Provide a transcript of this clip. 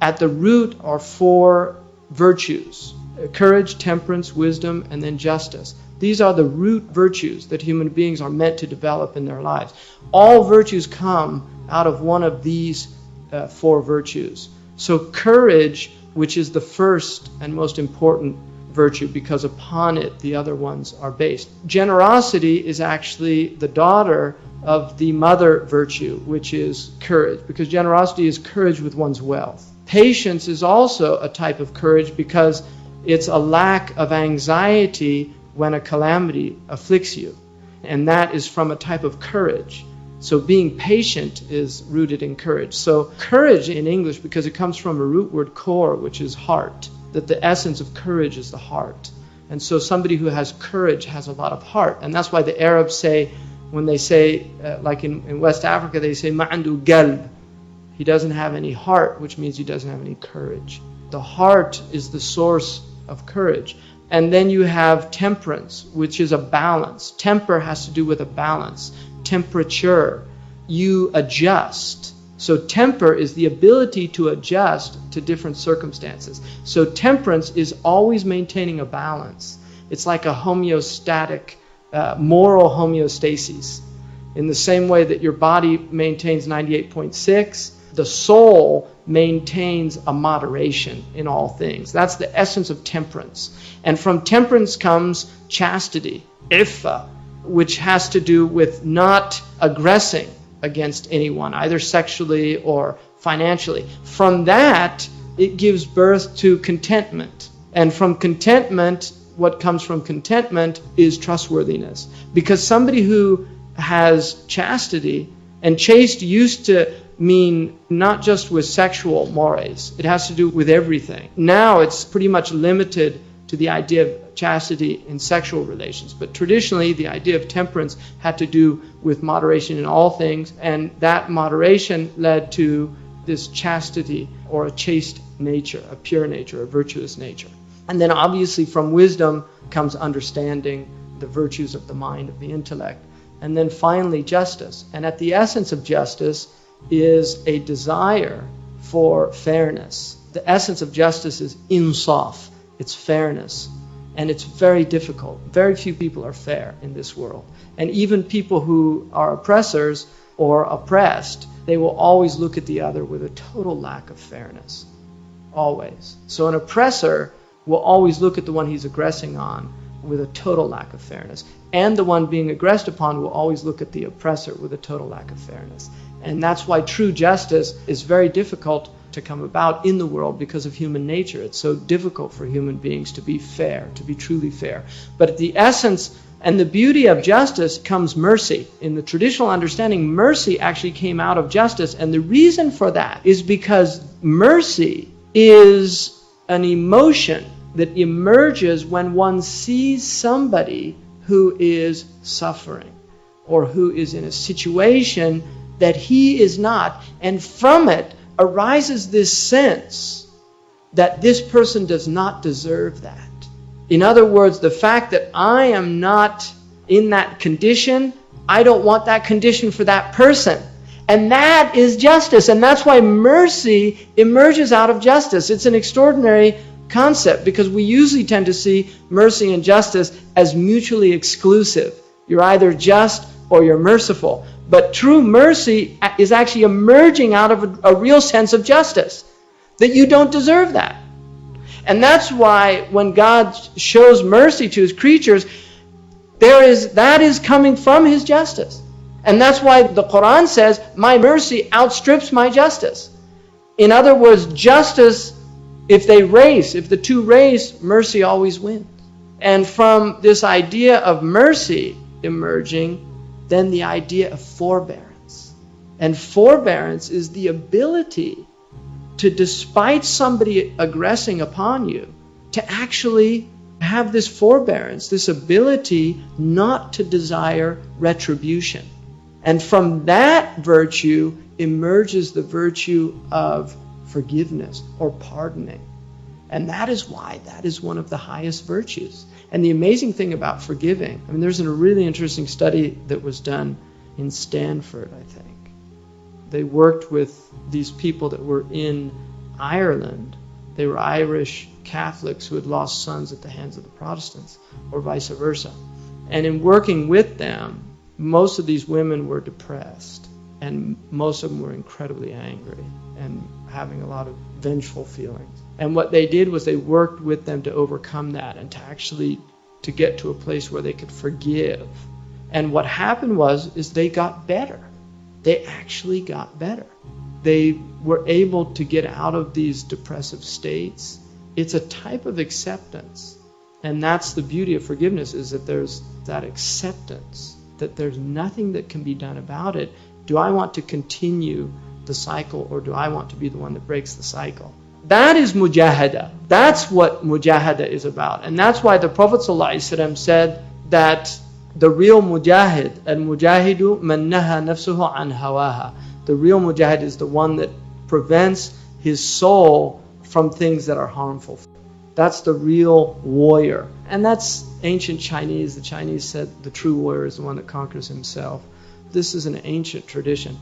At the root are 4 virtues: courage, temperance, wisdom, and then justice. These are the root virtues that human beings are meant to develop in their lives. All virtues come out of one of these 4 virtues. So courage, which is the first and most important virtue, because upon it the other ones are based. Generosity is actually the daughter of the mother virtue, which is courage, because generosity is courage with one's wealth. Patience is also a type of courage because it's a lack of anxiety when a calamity afflicts you. And that is from a type of courage. So being patient is rooted in courage. So courage in English, because it comes from a root word kor, which is heart, that the essence of courage is the heart. And so somebody who has courage has a lot of heart. And that's why the Arabs say, when they say, like in West Africa, they say, ma'andu qalb. He doesn't have any heart, which means he doesn't have any courage. The heart is the source of courage. And then you have temperance, which is a balance. Temper has to do with a balance. Temperature, you adjust. So temper is the ability to adjust to different circumstances. So temperance is always maintaining a balance. It's like a homeostatic, moral homeostasis. In the same way that your body maintains 98.6, the soul maintains a moderation in all things. That's the essence of temperance. And from temperance comes chastity, iffa, which has to do with not aggressing against anyone, either sexually or financially. From that, it gives birth to contentment. And from contentment, what comes from contentment is trustworthiness. Because somebody who has chastity, and chaste used to mean not just with sexual mores, it has to do with everything. Now it's pretty much limited to the idea of chastity in sexual relations. But traditionally, the idea of temperance had to do with moderation in all things, and that moderation led to this chastity, or a chaste nature, a pure nature, a virtuous nature. And then obviously from wisdom comes understanding, the virtues of the mind, of the intellect. And then finally justice. And at the essence of justice is a desire for fairness. The essence of justice is insaf. It's fairness. And it's very difficult. Very few people are fair in this world. And even people who are oppressors or oppressed, they will always look at the other with a total lack of fairness. Always. So an oppressor will always look at the one he's aggressing on with a total lack of fairness. And the one being aggressed upon will always look at the oppressor with a total lack of fairness. And that's why true justice is very difficult to come about in the world because of human nature. It's so difficult for human beings to be fair, to be truly fair. But at the essence and the beauty of justice comes mercy. In the traditional understanding, mercy actually came out of justice. And the reason for that is because mercy is an emotion that emerges when one sees somebody who is suffering or who is in a situation that he is not. And from it arises this sense that this person does not deserve that. In other words, the fact that I am not in that condition, I don't want that condition for that person. And that is justice. And that's why mercy emerges out of justice. It's an extraordinary concept because we usually tend to see mercy and justice as mutually exclusive. You're either just or you're merciful. But true mercy is actually emerging out of a real sense of justice, that you don't deserve that. And that's why when God shows mercy to His creatures, that is coming from His justice. And that's why the Quran says, my mercy outstrips my justice. In other words, justice, if the two race, mercy always wins. And from this idea of mercy emerging, then the idea of forbearance. And forbearance is the ability to, despite somebody aggressing upon you, to actually have this forbearance, this ability not to desire retribution. And from that virtue emerges the virtue of forgiveness or pardoning. And that is why that is one of the highest virtues. And the amazing thing about forgiving, I mean, there's a really interesting study that was done in Stanford, I think. They worked with these people that were in Ireland. They were Irish Catholics who had lost sons at the hands of the Protestants, or vice versa. And in working with them, most of these women were depressed, and most of them were incredibly angry and having a lot of vengeful feelings. And what they did was they worked with them to overcome that and to get to a place where they could forgive. And what happened is they got better. They actually got better. They were able to get out of these depressive states. It's a type of acceptance. And that's the beauty of forgiveness, is that there's that acceptance, that there's nothing that can be done about it. Do I want to continue the cycle, or do I want to be the one that breaks the cycle? That is mujahada. That's what mujahada is about. And that's why the Prophet ﷺ said that the real mujahid, al-mujahidu man naha nafsuhu an hawaha. The real mujahid is the one that prevents his soul from things that are harmful. That's the real warrior. And that's ancient Chinese. The Chinese said the true warrior is the one that conquers himself. This is an ancient tradition.